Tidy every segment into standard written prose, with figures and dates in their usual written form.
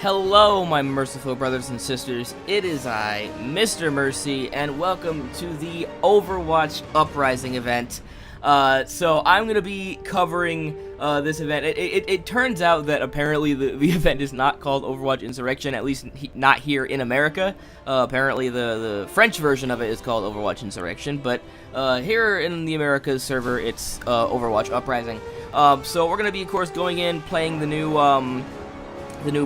Hello, my merciful brothers and sisters. It is I, MisterMercy, and welcome to the Overwatch Uprising event. So I'm going to be covering this event. It turns out that apparently the event is not called Overwatch Insurrection, at least not here in America. Apparently the French version of it is called Overwatch Insurrection, but here in the Americas server, it's Overwatch Uprising. So we're going to be, of course, going in, playing the new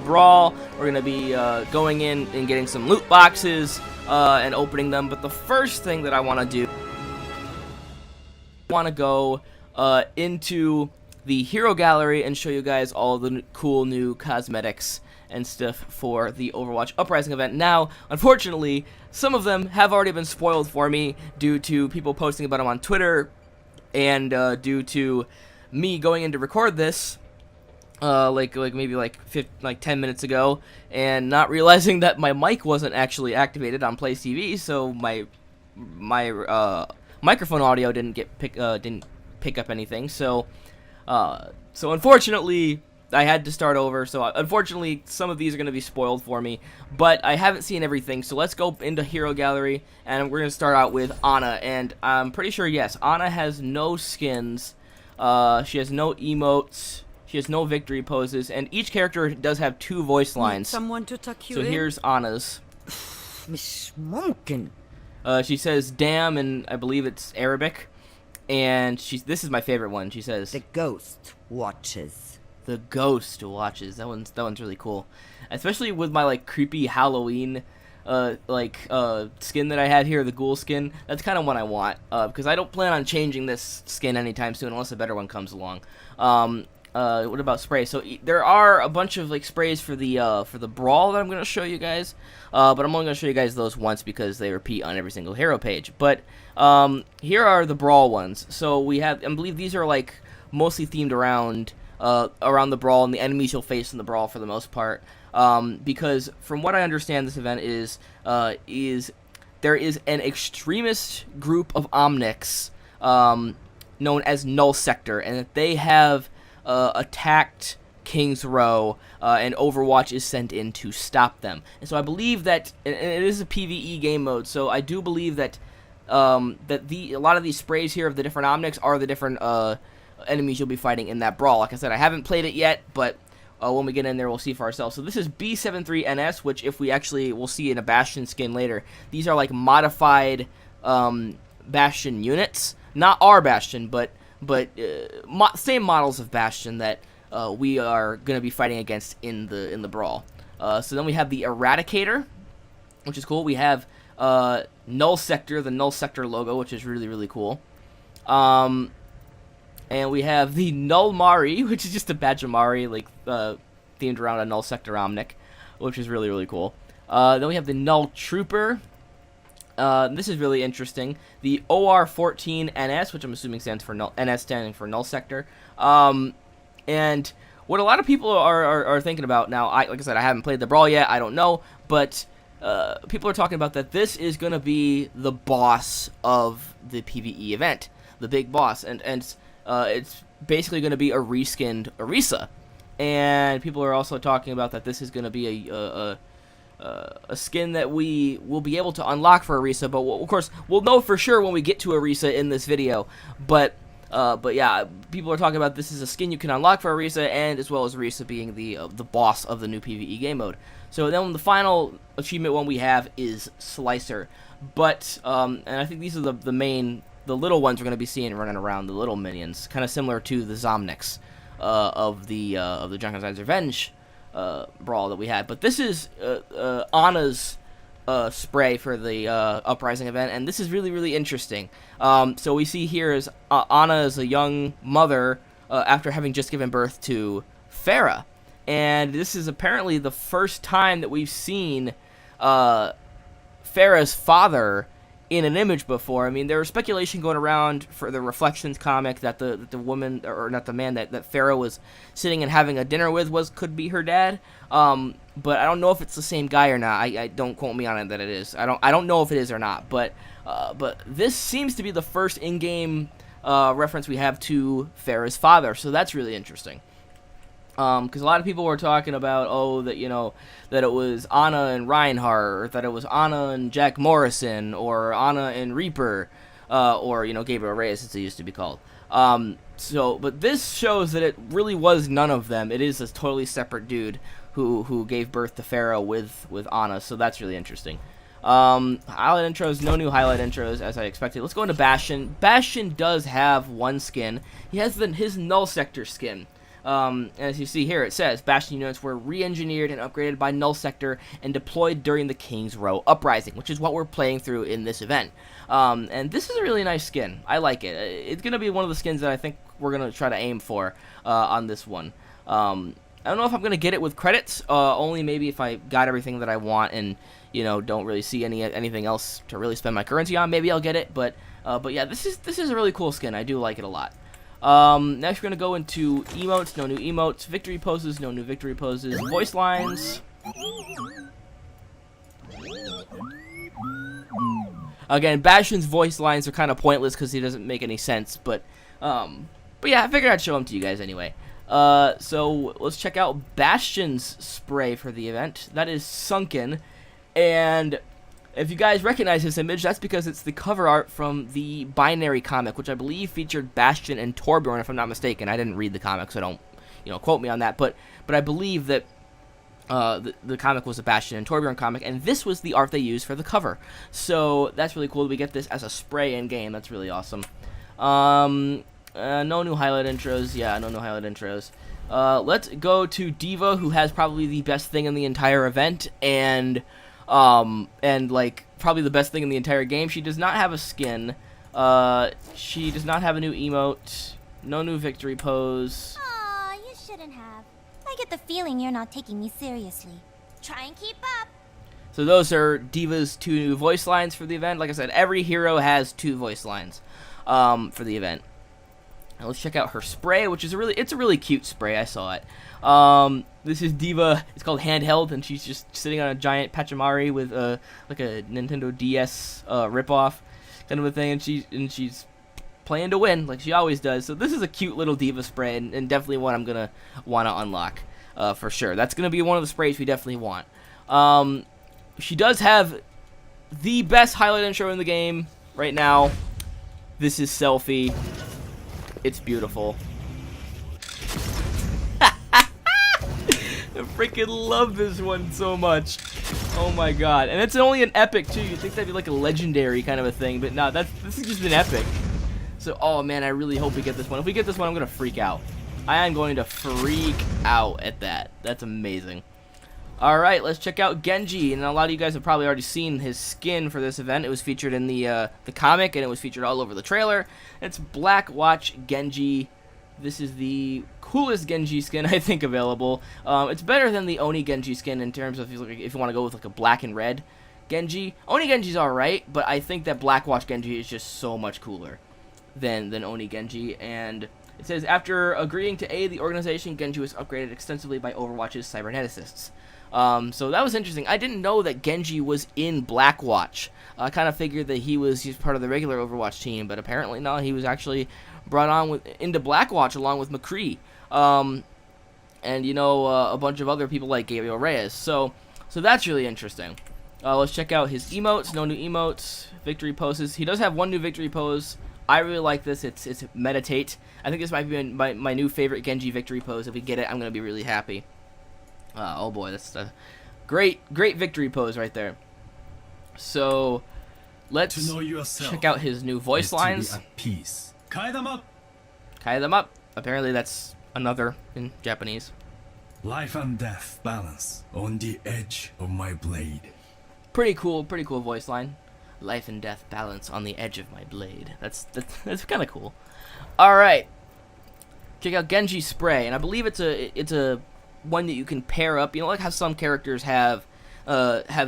brawl. We're going to be going in and getting some loot boxes and opening them. But the first thing that I want to do, I want to go into the hero gallery and show you guys all the cool new cosmetics and stuff for the Overwatch Uprising event. Now, unfortunately, some of them have already been spoiled for me due to people posting about them on Twitter and due to me going in to record this. Maybe 10 minutes ago, and not realizing that my mic wasn't actually activated on Play TV, so my microphone audio didn't pick up anything. So unfortunately, I had to start over. So unfortunately, some of these are going to be spoiled for me, but I haven't seen everything. So let's go into Hero Gallery, and we're going to start out with Ana. And I'm pretty sure, yes, Ana has no skins. She has no emotes. She has no victory poses, and each character does have 2 voice lines. Someone to tuck you in? So here's Ana's. Smoking. She says "damn" and I believe it's Arabic, and this is my favorite one. She says, "The ghost watches." The ghost watches. That one's really cool, especially with my creepy Halloween skin that I had here, the ghoul skin. That's kind of what I want, because I don't plan on changing this skin anytime soon unless a better one comes along. What about sprays? So there are a bunch of sprays for the brawl that I'm going to show you guys, but I'm only going to show you guys those once because they repeat on every single hero page. But here are the brawl ones. So we have, I believe these are mostly themed around the brawl and the enemies you'll face in the brawl for the most part. Because from what I understand, this event is there is an extremist group of Omnics known as Null Sector, and that they have attacked King's Row, and Overwatch is sent in to stop them. And so I believe that, and it is a PvE game mode, so I do believe that a lot of these sprays here of the different Omnics are the different enemies you'll be fighting in that brawl. Like I said, I haven't played it yet, but when we get in there, we'll see for ourselves. So this is B73NS, which if we actually, we'll see in a Bastion skin later. These are modified Bastion units. Not our Bastion, but same models of Bastion that we are going to be fighting against in the brawl. So then we have the Eradicator, which is cool. We have Null Sector, the Null Sector logo, which is really, really cool. And we have the Null Mari, which is just a badge of Mari, themed around a Null Sector Omnic, which is really, really cool. Then we have the Null Trooper. This is really interesting. The OR14NS, which I'm assuming stands for NS standing for Null Sector. And what a lot of people are thinking about now, like I said, I haven't played the brawl yet. I don't know, but people are talking about that this is going to be the boss of the PvE event, the big boss, and it's basically going to be a reskinned Orisa. And people are also talking about that this is going to be a skin that we will be able to unlock for Orisa, but of course we'll know for sure when we get to Orisa in this video. But yeah, people are talking about this is a skin you can unlock for Orisa, and as well as Orisa being the boss of the new PvE game mode. So then the final achievement one we have is Slicer. But and I think these are the little ones we're going to be seeing running around, the little minions, kind of similar to the Zomnics of the Junkrat's Revenge brawl that we had. But this is Ana's spray for the Uprising event, and this is really, really interesting. So we see here is Ana is a young mother after having just given birth to Farrah, and this is apparently the first time that we've seen Farrah's father in an image before. I mean, there was speculation going around for the Reflections comic that the woman, or not the man, that Farrah was sitting and having a dinner with could be her dad. But I don't know if it's the same guy or not. I don't quote me on it that it is. I don't know if it is or not. But this seems to be the first in-game reference we have to Farrah's father, so that's really interesting. Because a lot of people were talking about, oh, that, you know, that it was Ana and Reinhardt, or that it was Ana and Jack Morrison, or Ana and Reaper, or, you know, Gabriel Reyes, as it used to be called. But this shows that it really was none of them. It is a totally separate dude who gave birth to Farrah with Ana, so that's really interesting. Highlight intros, no new highlight intros as I expected. Let's go into Bastion. Bastion does have one skin. He has his Null Sector skin. As you see here, it says Bastion units were re-engineered and upgraded by Null Sector and deployed during the King's Row Uprising, which is what we're playing through in this event. And this is a really nice skin. I like it. It's going to be one of the skins that I think we're going to try to aim for on this one. I don't know if I'm going to get it with credits, only maybe if I got everything that I want and, you know, don't really see anything else to really spend my currency on. Maybe I'll get it, but yeah, this is a really cool skin. I do like it a lot. Next we're going to go into emotes, no new emotes, victory poses, no new victory poses, voice lines. Again, Bastion's voice lines are kind of pointless because he doesn't make any sense, but yeah, I figured I'd show them to you guys anyway. So let's check out Bastion's spray for the event. That is Sunken, and if you guys recognize this image, that's because it's the cover art from the Binary comic, which I believe featured Bastion and Torbjorn, if I'm not mistaken. I didn't read the comic, so don't, you know, quote me on that. But I believe that the comic was a Bastion and Torbjorn comic, and this was the art they used for the cover. So that's really cool that we get this as a spray in game. That's really awesome. No new highlight intros. Yeah, no new highlight intros. Let's go to Deva, who has probably the best thing in the entire event, and like probably the best thing in the entire game. She does not have a skin. She does not have a new emote. No new victory pose. Aw, you shouldn't have. I get the feeling you're not taking me seriously. Try and keep up. So those are Deva's 2 new voice lines for the event. Like I said, every hero has 2 voice lines for the event. Now let's check out her spray, which is a really cute spray. I saw it. This is Deva. It's called Handheld, and she's just sitting on a giant Pachamari with like a Nintendo DS ripoff kind of a thing, and she's playing to win like she always does. So this is a cute little Deva spray, and definitely one I'm gonna want to unlock for sure. That's gonna be one of the sprays we definitely want. She does have the best highlight intro in the game right now. This is Selfie. It's beautiful. I freaking love this one so much. Oh my god. And it's only an epic too. You'd think that'd be like a legendary kind of a thing, but no, this is just an epic. So, oh man, I really hope we get this one. If we get this one, I'm gonna freak out. I am going to freak out at that. That's amazing. Alright, let's check out Genji. And a lot of you guys have probably already seen his skin for this event. It was featured in the comic, and it was featured all over the trailer. It's Black Watch Genji. This is the coolest Genji skin I think available. It's better than the Oni Genji skin in terms of if you want to go with like a black and red Genji. Oni Genji's alright, but I think that Black Watch Genji is just so much cooler than Oni Genji. And it says, after agreeing to aid the organization, Genji was upgraded extensively by Overwatch's cyberneticists. So that was interesting. I didn't know that Genji was in Black Watch. I kind of figured that he was part of the regular Overwatch team, but apparently no, he was actually brought on into Black Watch along with McCree. And you know, a bunch of other people like Gabriel Reyes. So that's really interesting. Let's check out his emotes. No new emotes. Victory poses. He does have one new victory pose. I really like this. It's Meditate. I think this might be my new favorite Genji victory pose. If we get it, I'm going to be really happy. Oh boy, that's a great victory pose right there. So let's check out his new voice lines. Peace. Kai them up. Apparently that's another in Japanese. Life and death balance on the edge of my blade. Pretty cool voice line. Life and death balance on the edge of my blade. That's kind of cool. All right, check out Genji spray, and I believe it's a one that you can pair up. You know, like how some characters have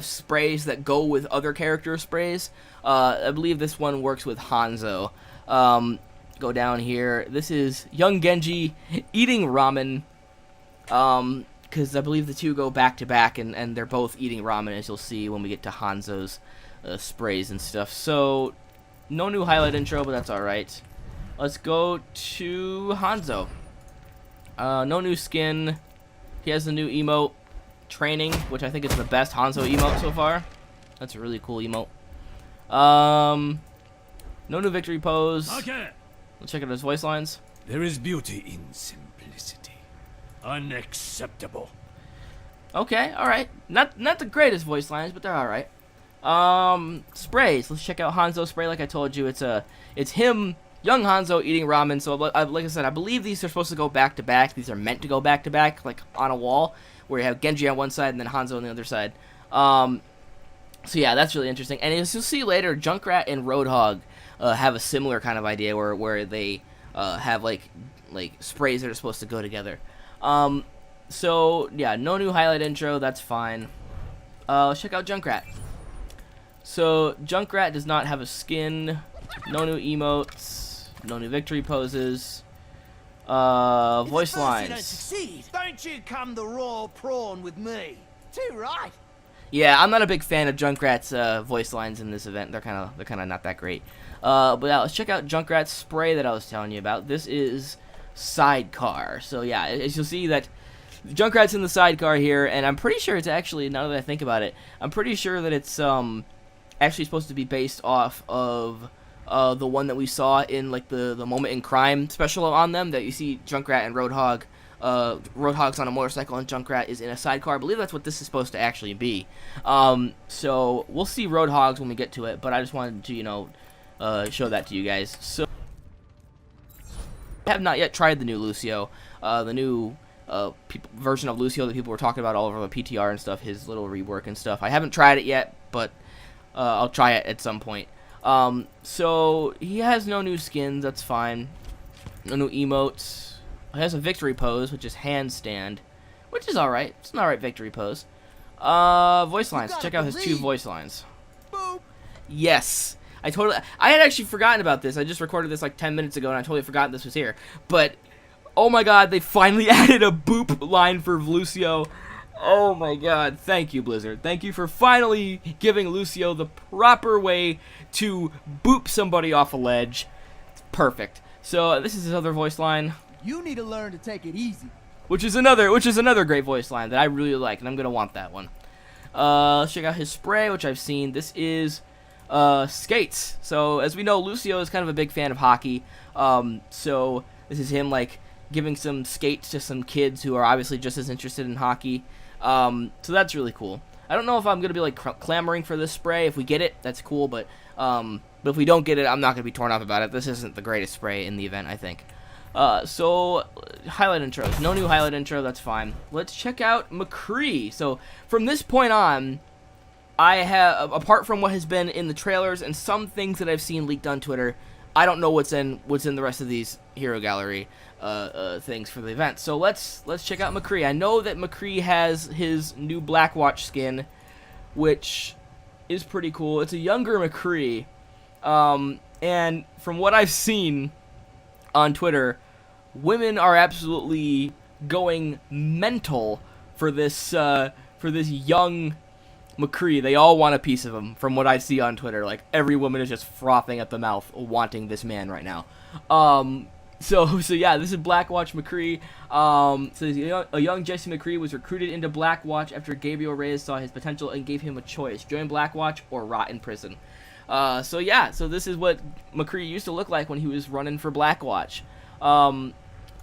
sprays that go with other character sprays. I believe this one works with Hanzo. Go down here. This is young Genji eating ramen. Because I believe the two go back to back, and they're both eating ramen, as you'll see when we get to Hanzo's sprays and stuff. So no new highlight intro, but that's all right. Let's go to Hanzo. No new skin. He has the new emote, Training, which I think is the best Hanzo emote so far. That's a really cool emote. No new victory pose. Okay. Let's check out his voice lines. There is beauty in simplicity. Unacceptable. Okay, alright. Not the greatest voice lines, but they're alright. Sprays. Let's check out Hanzo spray. Like I told you, it's him, young Hanzo, eating ramen. So like I said, I believe these are supposed to go back to back. These are meant to go back to back, like on a wall, where you have Genji on one side and then Hanzo on the other side. So yeah, that's really interesting. And as you'll see later, Junkrat and Roadhog have a similar kind of idea where they have like sprays that are supposed to go together. So yeah, no new highlight intro. That's fine. Let's check out Junkrat. So Junkrat does not have a skin. No new emotes. No new victory poses. Voice lines. Don't you come the raw prawn with me. Too right. Yeah, I'm not a big fan of Junkrat's voice lines in this event. They're kind of not that great. But yeah, let's check out Junkrat's spray that I was telling you about. This is Sidecar. So yeah, as you'll see that Junkrat's in the sidecar here, and I'm pretty sure it's actually, now that I think about it, I'm pretty sure that it's actually supposed to be based off of the one that we saw in like the Moment in Crime special on them, that you see Junkrat and Roadhog. Roadhog's on a motorcycle and Junkrat is in a sidecar. I believe that's what this is supposed to actually be. So we'll see Roadhogs when we get to it, but I just wanted to, you know, show that to you guys. So I have not yet tried the new Lucio, the new version of Lucio that people were talking about all over the PTR and stuff, his little rework and stuff. I haven't tried it yet, but I'll try it at some point. So he has no new skins, that's fine. No new emotes. He has a victory pose, which is handstand, which is alright. It's an alright victory pose. Voice lines. Check out his two voice lines. Boop. Yes. I had actually forgotten about this. I just recorded this like 10 minutes ago, and I totally forgot this was here. But oh my god, they finally added a boop line for Lucio. Oh my god, thank you, Blizzard. Thank you for finally giving Lucio the proper way to boop somebody off a ledge. It's perfect. So this is his other voice line. You need to learn to take it easy. Which is another great voice line that I really like, and I'm gonna want that one. Let's check out his spray, which I've seen. This is skates. So as we know, Lucio is kind of a big fan of hockey. So this is him like giving some skates to some kids who are obviously just as interested in hockey. So that's really cool. I don't know if I'm gonna be like clamoring for this spray. If we get it, that's cool. But if we don't get it, I'm not gonna be torn up about it. This isn't the greatest spray in the event, I think. So highlight intros. No new highlight intro. That's fine. Let's check out McCree. So from this point on, I have, apart from what has been in the trailers and some things that I've seen leaked on Twitter, I don't know what's in the rest of these hero gallery things for the event. So let's check out McCree. I know that McCree has his new Blackwatch skin, which is pretty cool. It's a younger McCree, and from what I've seen on Twitter, women are absolutely going mental for this young McCree. They all want a piece of him, from what I see on Twitter. Like, every woman is just frothing at the mouth wanting this man right now. So yeah, this is Blackwatch McCree. So a young Jesse McCree was recruited into Blackwatch after Gabriel Reyes saw his potential and gave him a choice: join Blackwatch or rot in prison. So yeah, so this is what McCree used to look like when he was running for Blackwatch.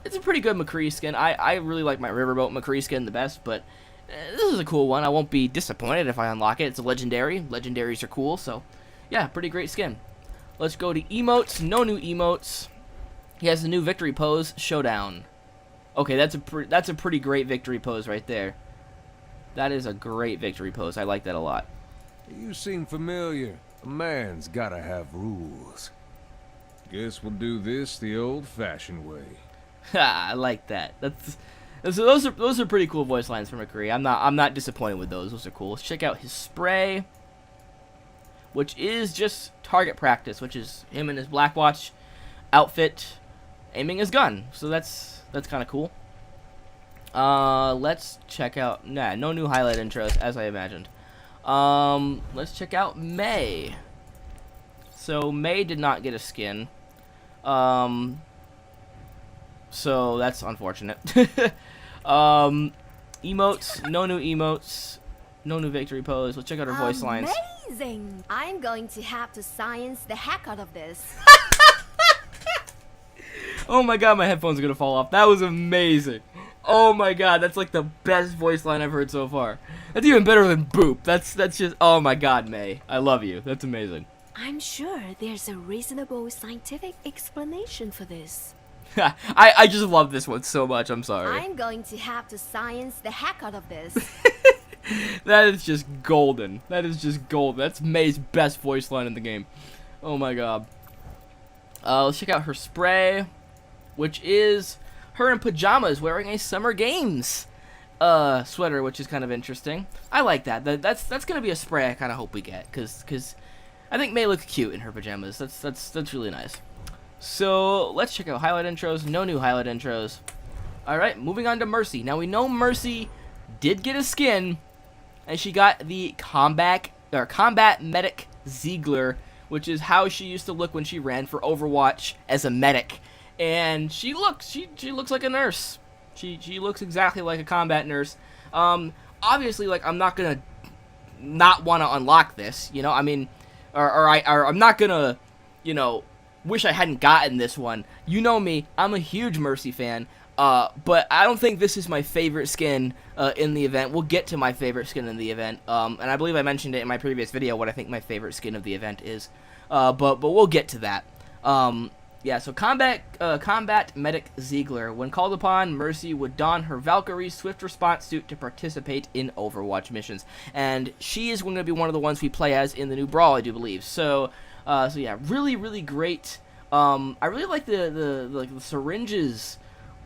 It's a pretty good McCree skin. I really like my Riverboat McCree skin the best, but this is a cool one. I won't be disappointed if I unlock it. It's a legendary. Legendaries are cool, so yeah, pretty great skin. Let's go to emotes. No new emotes. He has the new victory pose, Showdown. Okay, that's a pretty great victory pose right there. That is a great victory pose. I like that a lot. You seem familiar. A man's gotta have rules. Guess we'll do this the old-fashioned way. Ha, I like that. So those are pretty cool voice lines from McCree. I'm not disappointed with those. Those are cool. Let's check out his spray, which is just target practice, which is him in his Blackwatch outfit aiming his gun. So that's kind of cool. Let's check out no new highlight intros, as I imagined. Let's check out May. So May did not get a skin. So that's unfortunate. Emotes, no new emotes, no new victory pose. Let's check out her voice lines. Amazing! I'm going to have to science the heck out of this. Oh my god, my headphones are gonna fall off. That was amazing. Oh my god, that's like the best voice line I've heard so far. That's even better than boop. That's just, oh my god, May. I love you. That's amazing. I'm sure there's a reasonable scientific explanation for this. I just love this one so much. I'm sorry. I'm going to have to science the heck out of this. That is just golden. That is just gold. That's May's best voice line in the game. Oh my god. Let's check out her spray, which is her in pajamas wearing a Summer Games sweater, which is kind of interesting. I like that. That's gonna be a spray I kind of hope we get, cause I think May looks cute in her pajamas. That's really nice. So let's check out highlight intros. No new highlight intros. All right, moving on to Mercy. Now we know Mercy did get a skin, and she got the combat medic Ziegler, which is how she used to look when she ran for Overwatch as a medic. And she looks like a nurse. She looks exactly like a combat nurse. Obviously, like, I'm not gonna not want to unlock this, you know. I mean, or I'm not gonna, you know, wish I hadn't gotten this one. You know me, I'm a huge Mercy fan. But I don't think this is my favorite skin in the event. We'll get to my favorite skin in the event. And I believe I mentioned it in my previous video what I think my favorite skin of the event is. But we'll get to that. Yeah, so combat medic Ziegler. When called upon, Mercy would don her Valkyrie swift response suit to participate in Overwatch missions. And she is going to be one of the ones we play as in the new Brawl, I do believe. So yeah, really great. I really like the syringes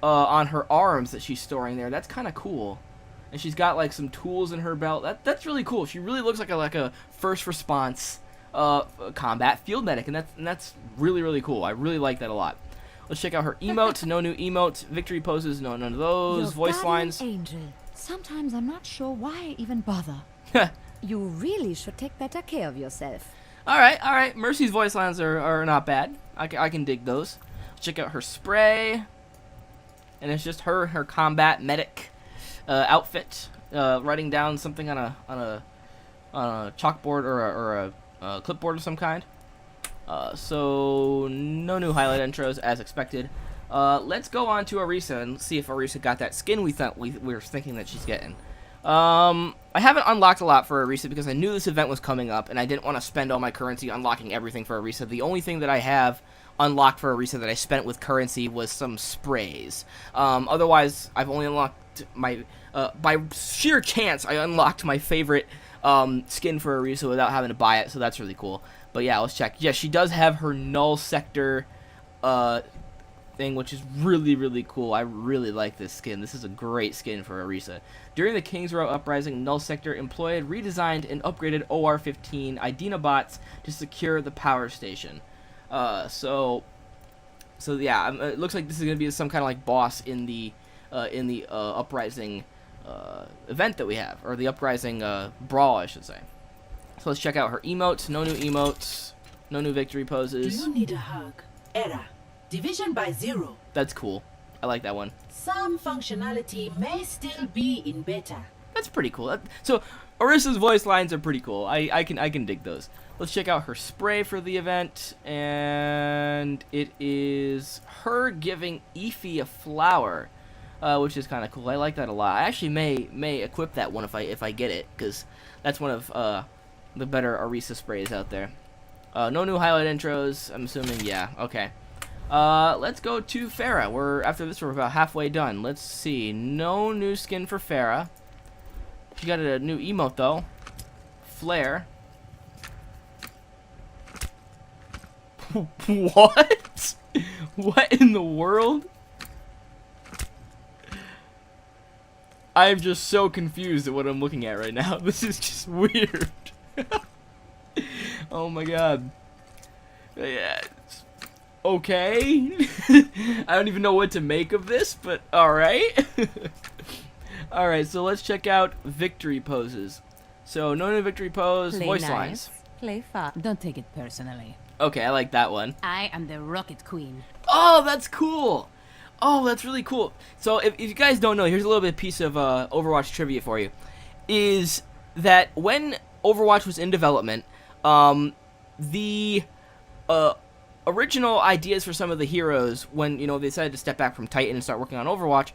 on her arms that she's storing there. That's kind of cool. And she's got like some tools in her belt. That's really cool. She really looks like a first response combat field medic, and that's really cool. I really like that a lot. Let's check out her emotes. No new emotes. Victory poses. No, none of those. Your Voice darling lines. Angel. Sometimes I'm not sure why I even bother. You really should take better care of yourself. All right. Mercy's voice lines are not bad. I can dig those. Check out her spray. And it's just her combat medic outfit, writing down something on a chalkboard or a clipboard of some kind. So no new highlight intros as expected. Let's go on to Orisa and see if Orisa got that skin we were thinking that she's getting. I haven't unlocked a lot for Orisa because I knew this event was coming up and I didn't want to spend all my currency unlocking everything for Orisa. The only thing that I have unlocked for Orisa that I spent with currency was some sprays. Otherwise, I've only unlocked my by sheer chance I unlocked my favorite skin for Orisa without having to buy it, so that's really cool. But yeah, let's check. Yeah, she does have her null sector thing, which is really cool. I really like this skin. This is a great skin for Orisa. During the King's Row Uprising, Null Sector employed, redesigned, and upgraded OR-15 Idina bots to secure the power station. So yeah, it looks like this is gonna be some kind of like boss in the Uprising event that we have, or the Uprising Brawl, I should say. So let's check out her emotes. No new emotes. No new victory poses. Do you need a hug? Error. Division by 0. That's cool. I like that one. Some functionality may still be in beta. That's pretty cool. So Orisa's voice lines are pretty cool. I can dig those. Let's check out her spray for the event, and it is her giving Efi a flower, which is kind of cool. I like that a lot. I actually may equip that one if I get it, because that's one of the better Orisa sprays out there. No new highlight intros. I'm assuming, yeah. Okay. Let's go to Farrah. After this, we're about halfway done. Let's see. No new skin for Farrah. She got a new emote though. Flare. What? What in the world? I'm just so confused at what I'm looking at right now. This is just weird. Oh my god. Yeah. Okay. I don't even know what to make of this, but alright. Alright, so let's check out victory poses. So, no new victory pose, Play voice nice, lines. play fun. Don't take it personally. Okay, I like that one. I am the Rocket Queen. Oh, that's cool. Oh, that's really cool. So if you guys don't know, here's a little bit piece of Overwatch trivia for you. Is that when Overwatch was in development, the original ideas for some of the heroes, when they decided to step back from Titan and start working on Overwatch,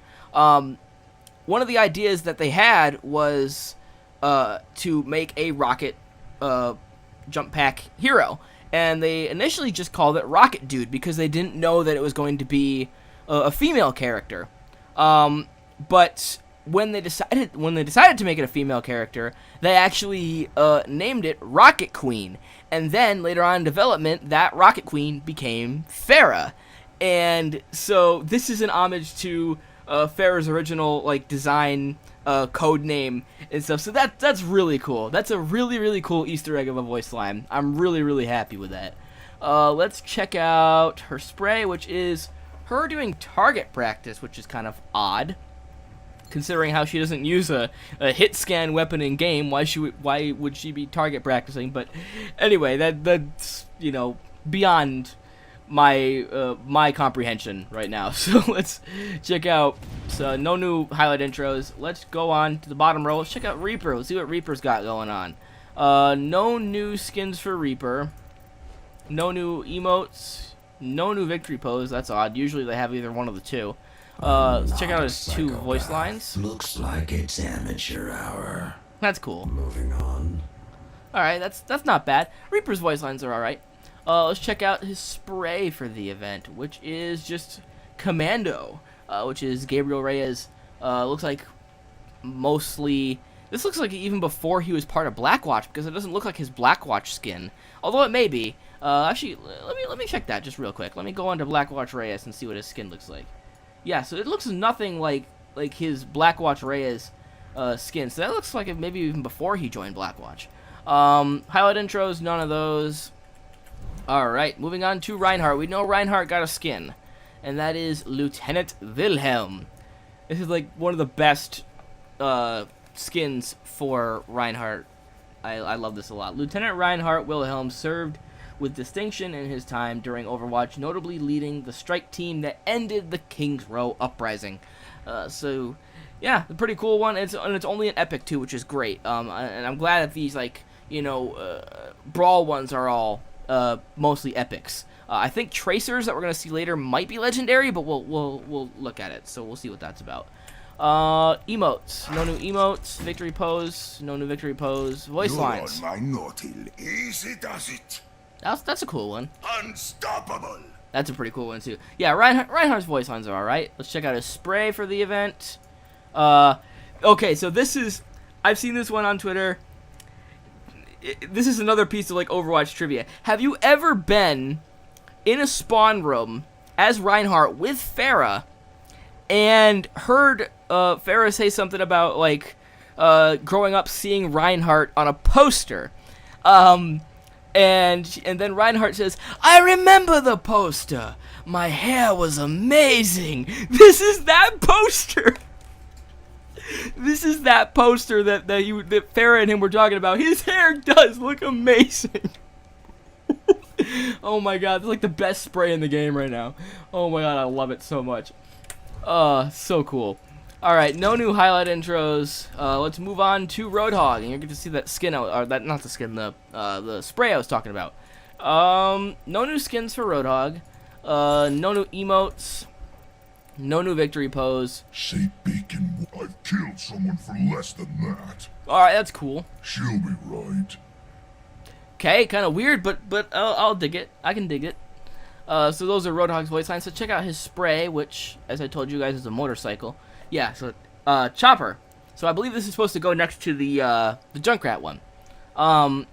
one of the ideas that they had was to make a rocket jump pack hero, and they initially just called it Rocket Dude because they didn't know that it was going to be a female character. But when they decided to make it a female character, they actually named it Rocket Queen. And then later on in development, that Rocket Queen became Farrah. And so this is an homage to Farrah's original design code name and stuff. So that's really cool. That's a really, really cool Easter egg of a voice line. I'm really, really happy with that. Let's check out her spray, which is her doing target practice, which is kind of odd, considering how she doesn't use a hit scan weapon in game. Why would she be target practicing? But anyway, that's beyond my comprehension right now. So let's check out. So no new highlight intros. Let's go on to the bottom row. Let's check out Reaper. Let's see what Reaper's got going on. No new skins for Reaper. No new emotes. No new victory pose. That's odd. Usually they have either one of the two. Let's check out his two voice lines. Looks like it's amateur hour. That's cool. Moving on. Alright, that's not bad. Reaper's voice lines are alright. Let's check out his spray for the event, which is just Commando, which is Gabriel Reyes. Looks like mostly... This looks like even before he was part of Blackwatch, because it doesn't look like his Blackwatch skin. Although it may be. Actually, let me check that just real quick. Let me go on to Blackwatch Reyes and see what his skin looks like. Yeah, so it looks nothing like his Blackwatch Reyes skin. So that looks like it maybe even before he joined Blackwatch. Highlight intros, none of those. Alright, moving on to Reinhardt. We know Reinhardt got a skin, and that is Lieutenant Wilhelm. This is one of the best skins for Reinhardt. I love this a lot. Lieutenant Reinhardt Wilhelm served with distinction in his time during Overwatch, notably leading the strike team that ended the King's Row Uprising. So, yeah, a pretty cool one. And it's only an epic too, which is great. And I'm glad that these brawl ones are all mostly epics. I think Tracers that we're gonna see later might be legendary, but we'll look at it. So we'll see what that's about. Emotes. No new emotes. Victory pose. No new victory pose. Voice lines. You're on my naughty. Easy does it. That's a cool one. Unstoppable. That's a pretty cool one too. Yeah, Reinhardt's voice lines are alright. Let's check out his spray for the event. Okay, so I've seen this one on Twitter. This is another piece of Overwatch trivia. Have you ever been in a spawn room as Reinhardt with Farrah and heard Farrah say something about growing up seeing Reinhardt on a poster? And then Reinhardt says, "I remember the poster. My hair was amazing." This is that poster. This is that poster that Farrah and him were talking about. His hair does look amazing. Oh my god, it's like the best spray in the game right now. Oh my god, I love it so much. So cool. Alright, no new highlight intros. Let's move on to Roadhog, and you're going to see that skin, or that, not the skin, the spray I was talking about. No new skins for Roadhog. No new emotes. No new victory pose. Say Bacon, I've killed someone for less than that. Alright, that's cool. She'll be right. Okay, kind of weird, but I'll dig it. I can dig it. So those are Roadhog's voice lines. So check out his spray, which, as I told you guys, is a motorcycle. Yeah, so Chopper. So I believe this is supposed to go next to the Junkrat one. Yeah,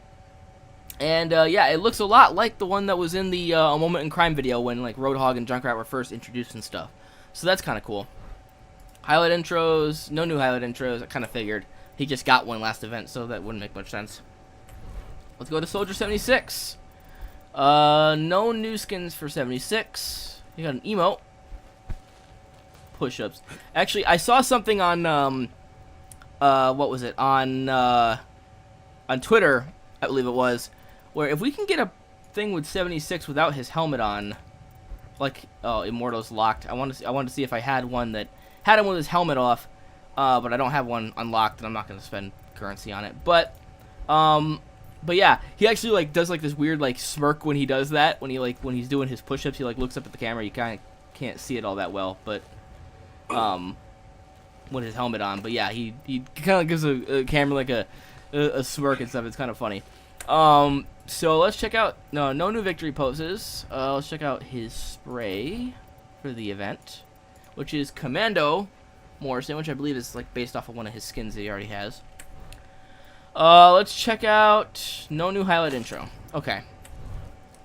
it looks a lot like the one that was in the A Moment in Crime video when Roadhog and Junkrat were first introduced and stuff. So that's kind of cool. Highlight intros, no new highlight intros. I kind of figured he just got one last event, so that wouldn't make much sense. Let's go to Soldier 76. No new skins for 76. You got an emote. Push-ups. Actually, I saw something on what was it? On Twitter, I believe it was, where if we can get a thing with 76 without his helmet on, Immortals locked. I wanted to see if I had one that had him with his helmet off, but I don't have one unlocked, and I'm not gonna spend currency on it. But yeah, he actually like does like this weird like smirk when he does that. When he's doing his push-ups, he like looks up at the camera. You kind of can't see it all that well, but with his helmet on. But yeah, he kind of gives a camera like a smirk and stuff. It's kind of funny. So let's check out no new victory poses. Let's check out his spray for the event, which is Commando Morrison, which I believe is like based off of one of his skins that he already has. Let's check out no new highlight intro. Okay,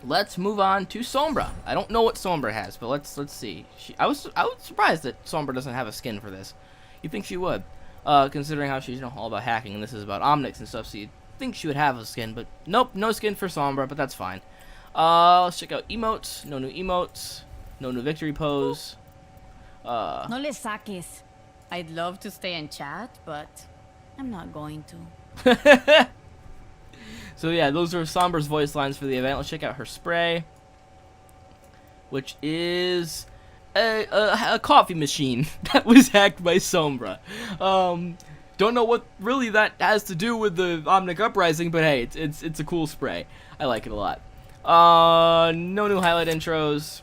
let's move on to Sombra. I don't know what Sombra has, but let's see. I was surprised that Sombra doesn't have a skin for this. You'd think she would, considering how she's all about hacking, and this is about Omnics and stuff. So you'd think she would have a skin, but nope, no skin for Sombra, but that's fine. Let's check out emotes. No new emotes. No new victory pose. No le saques. I'd love to stay and chat, but I'm not going to. So yeah, those are Sombra's voice lines for the event. Let's check out her spray, which is a coffee machine that was hacked by Sombra. Don't know what really that has to do with the Omnic Uprising, but hey, it's a cool spray. I like it a lot. No new highlight intros.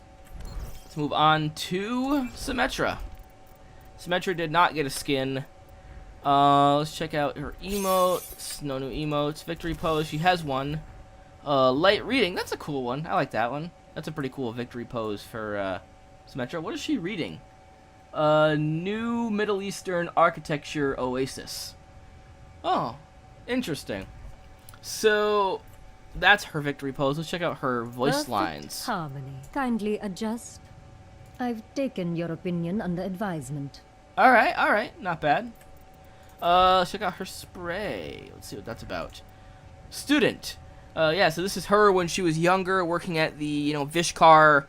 Let's move on to Symmetra. Symmetra did not get a skin. Let's check out her emotes. No new emotes. Victory pose. She has one. Light reading. That's a cool one. I like that one. That's a pretty cool victory pose for Symmetra. What is she reading? New Middle Eastern Architecture Oasis. Oh, interesting. So, that's her victory pose. Let's check out her voice Perfect lines. Harmony. Kindly adjust. I've taken your opinion under advisement. Alright, not bad. Let's check out her spray. Let's see what that's about. Student. Yeah, so this is her when she was younger, working at the, Vishkar,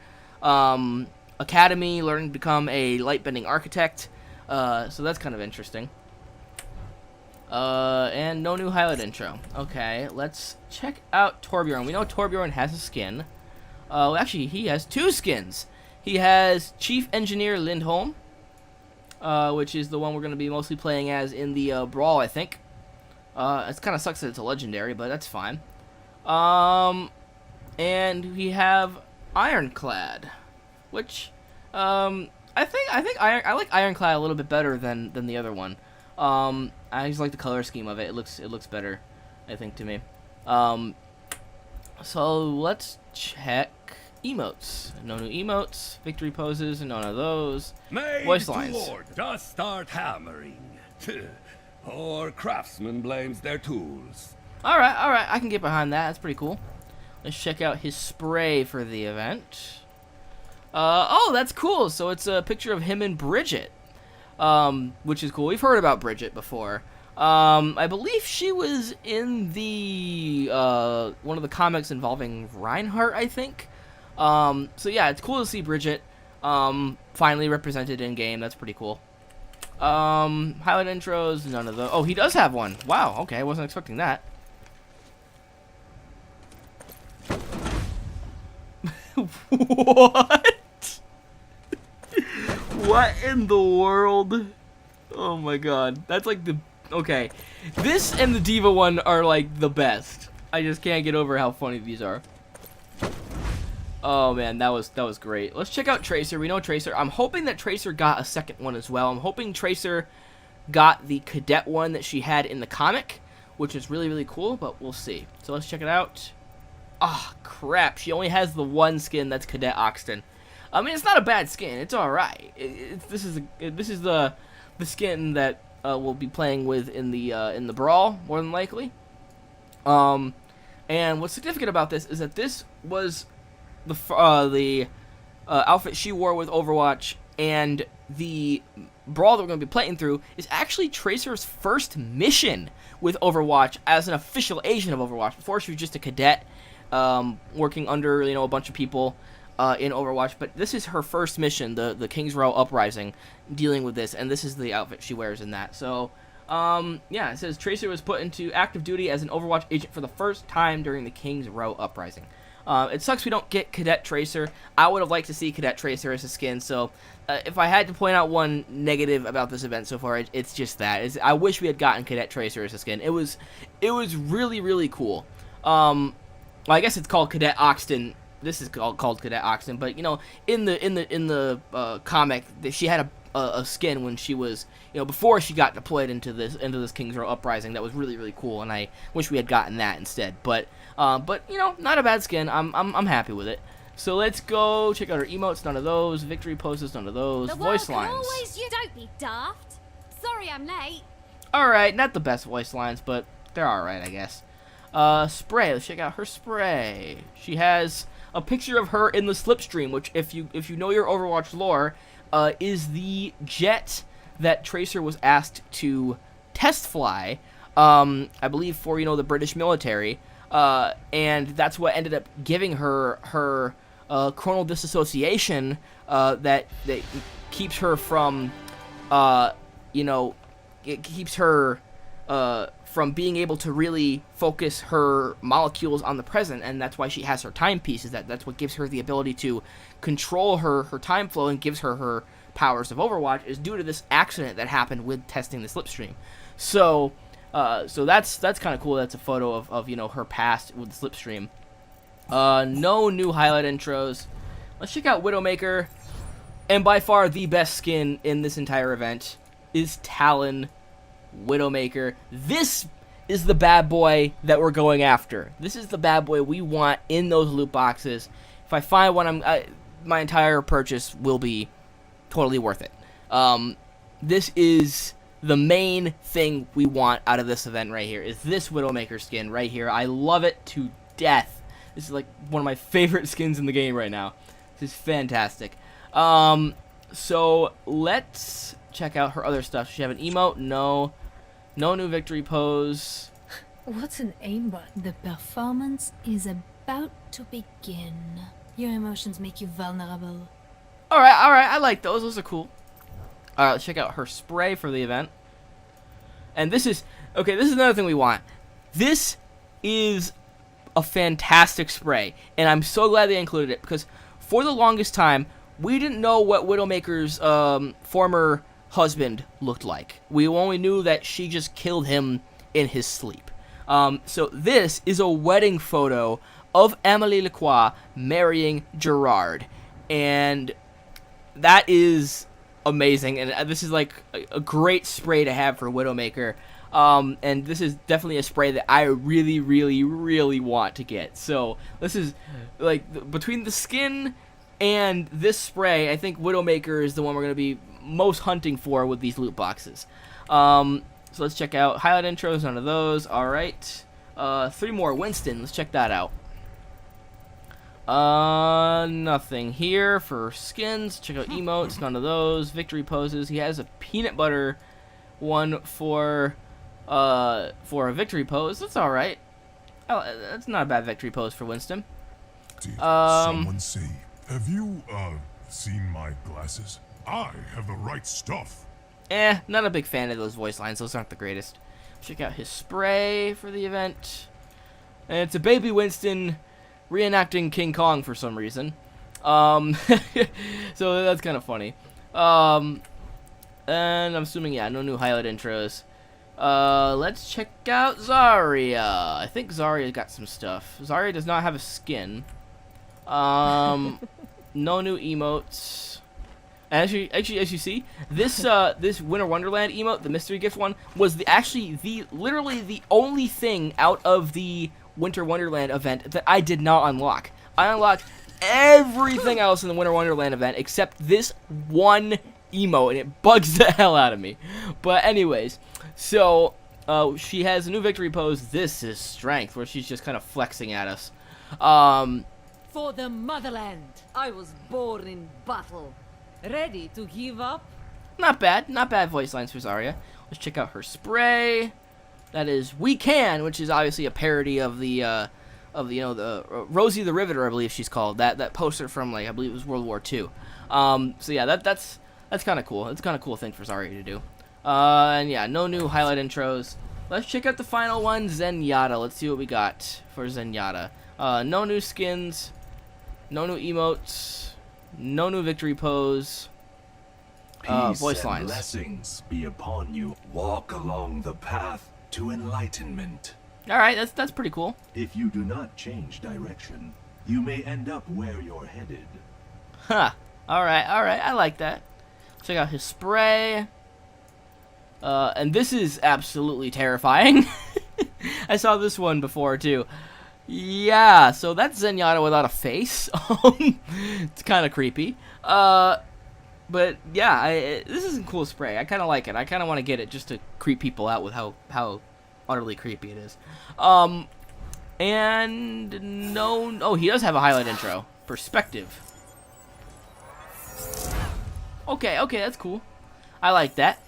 Academy, learning to become a light-bending architect. So that's kind of interesting. And no new highlight intro. Okay, let's check out Torbjorn. We know Torbjorn has a skin. Actually, he has two skins. He has Chief Engineer Lindholm, which is the one we're going to be mostly playing as in the Brawl, I think. It kind of sucks that it's a legendary, but that's fine. And we have Ironclad, which I like Ironclad a little bit better than the other one. I just like the color scheme of it. It looks better, I think, to me. So let's check emotes. No new emotes, victory poses, none of those. Voice lines. The Lord does start hammering. Or craftsman blames their tools. Alright, I can get behind that. That's pretty cool. Let's check out his spray for the event. Oh, that's cool. So it's a picture of him and Bridget, which is cool. We've heard about Bridget before. I believe she was in the one of the comics involving Reinhardt, I think. So yeah, it's cool to see Bridget finally represented in game. That's pretty cool. Highlight intros, none of those. Oh, he does have one. Wow. Okay, I wasn't expecting that. What? What in the world? Oh my god. That's like the... Okay. This and the Deva one are like the best. I just can't get over how funny these are. Oh man, that was great. Let's check out Tracer. We know Tracer. I'm hoping that Tracer got a second one as well. I'm hoping Tracer got the cadet one that she had in the comic, which is really, really cool, but we'll see. So let's check it out. Ah, oh, crap. She only has the one skin that's Cadet Oxton. I mean, it's not a bad skin. It's alright. This is the skin that we'll be playing with in the Brawl, more than likely. And what's significant about this is that this was the outfit she wore with Overwatch, and the Brawl that we're going to be playing through is actually Tracer's first mission with Overwatch as an official agent of Overwatch. Before, she was just a cadet, working under a bunch of people in Overwatch. But this is her first mission, the King's Row Uprising, dealing with this, and this is the outfit she wears in that. So yeah, it says Tracer was put into active duty as an Overwatch agent for the first time during the King's Row Uprising. It sucks we don't get Cadet Tracer. I would have liked to see Cadet Tracer as a skin, so if I had to point out one negative about this event so far, it's just that. I wish we had gotten Cadet Tracer as a skin. It was really, really cool. Well, I guess it's called Cadet Oxton. This is called Cadet Oxton, but, you know, in the comic, she had a skin when she was, you know, before she got deployed into this King's Row Uprising. That was really, really cool, and I wish we had gotten that instead. But you know, not a bad skin. I'm happy with it. So let's go check out her emotes. None of those. Victory poses. None of those. Voice lines. Always you don't be daft. Sorry, I'm late. All right, not the best voice lines, but they're all right, I guess. Spray. Let's check out her spray. She has a picture of her in the slipstream, which, if you know your Overwatch lore, is the jet that Tracer was asked to test fly. I believe for, you know, the British military. And that's what ended up giving her chronal disassociation that keeps her from, you know, it keeps her from being able to really focus her molecules on the present, and that's why she has her timepieces. That's what gives her the ability to control her time flow and gives her powers of Overwatch, is due to this accident that happened with testing the slipstream. So that's kind of cool. That's a photo of you know, her past with the slipstream. No new highlight intros. Let's check out Widowmaker, and by far the best skin in this entire event is Talon Widowmaker. This is the bad boy that we're going after. This is the bad boy we want in those loot boxes. If I find one, my entire purchase will be totally worth it. This is the main thing we want out of this event right here, is this Widowmaker skin right here. I love it to death. This is like one of my favorite skins in the game right now. This is fantastic. So let's check out her other stuff. Does she have an emote? No. No new victory pose. What's an aimbot? The performance is about to begin. Your emotions make you vulnerable. Alright, I like those. Those are cool. Alright, let's check out her spray for the event. And this is another thing we want. This is a fantastic spray, and I'm so glad they included it, because for the longest time, we didn't know what Widowmaker's former husband looked like. We only knew that she just killed him in his sleep. So this is a wedding photo of Amélie Lacroix marrying Gerard, and that is amazing, and this is like a great spray to have for Widowmaker. And this is definitely a spray that I really, really, really want to get. So this is like, between the skin and this spray, I think Widowmaker is the one we're going to be most hunting for with these loot boxes. So let's check out highlight intros. None of those. All right, 3 more. Winston. Let's check that out. Nothing here for skins. Check out emotes. None of those. Victory poses. He has a peanut butter one for a victory pose. That's all right. Oh, that's not a bad victory pose for Winston. Did someone say, have you seen my glasses? I have the right stuff. Not a big fan of those voice lines. Those aren't the greatest. Check out his spray for the event. And it's a baby Winston reenacting King Kong for some reason. So that's kind of funny. And I'm assuming, yeah, no new highlight intros. Let's check out Zarya. I think Zarya got some stuff. Zarya does not have a skin. No new emotes. And actually, as you see, this this Winter Wonderland emote, the mystery gift one, was literally the only thing out of the Winter Wonderland event that I did not unlock. I unlocked everything else in the Winter Wonderland event except this one emote, and it bugs the hell out of me. But anyways, so she has a new victory pose. This is strength, where she's just kind of flexing at us. For the motherland, I was born in battle. Ready to give up? Not bad voice lines for Zarya. Let's check out her spray. That is "We Can," which is obviously a parody of the Rosie the Riveter, I believe she's called. That poster from, like, I believe it was World War II. So yeah, that's kind of cool. It's kind of cool thing for Zarya to do. And yeah, no new highlight intros. Let's check out the final one, Zenyatta. Let's see what we got for Zenyatta. No new skins, no new emotes, no new victory pose. Peace Voice and lines. blessings be upon you. Walk along the path to enlightenment. All right, that's pretty cool. If you do not change direction, you may end up where you're headed. Huh. All right. I like that. Check out his spray. And this is absolutely terrifying. I saw this one before too. Yeah, so that's Zenyatta without a face. It's kind of creepy. But yeah, this is a cool spray. I kind of like it. I kind of want to get it just to creep people out with how utterly creepy it is. And no, oh, he does have a highlight intro. Perspective. Okay, that's cool. I like that.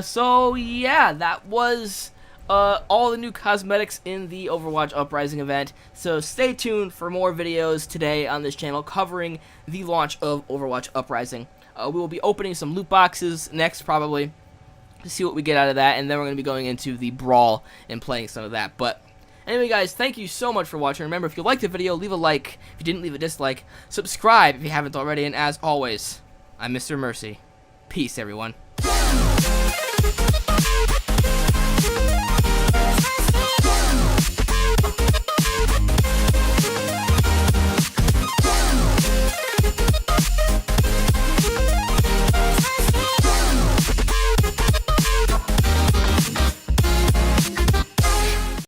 So yeah, that was all the new cosmetics in the Overwatch Uprising event. So stay tuned for more videos today on this channel covering the launch of Overwatch Uprising. We will be opening some loot boxes next, probably, to see what we get out of that, and then we're going to be going into the Brawl and playing some of that. But anyway, guys, thank you so much for watching. Remember, if you liked the video, leave a like. If you didn't, leave a dislike. Subscribe if you haven't already, and as always, I'm MisterMercy. Peace, everyone.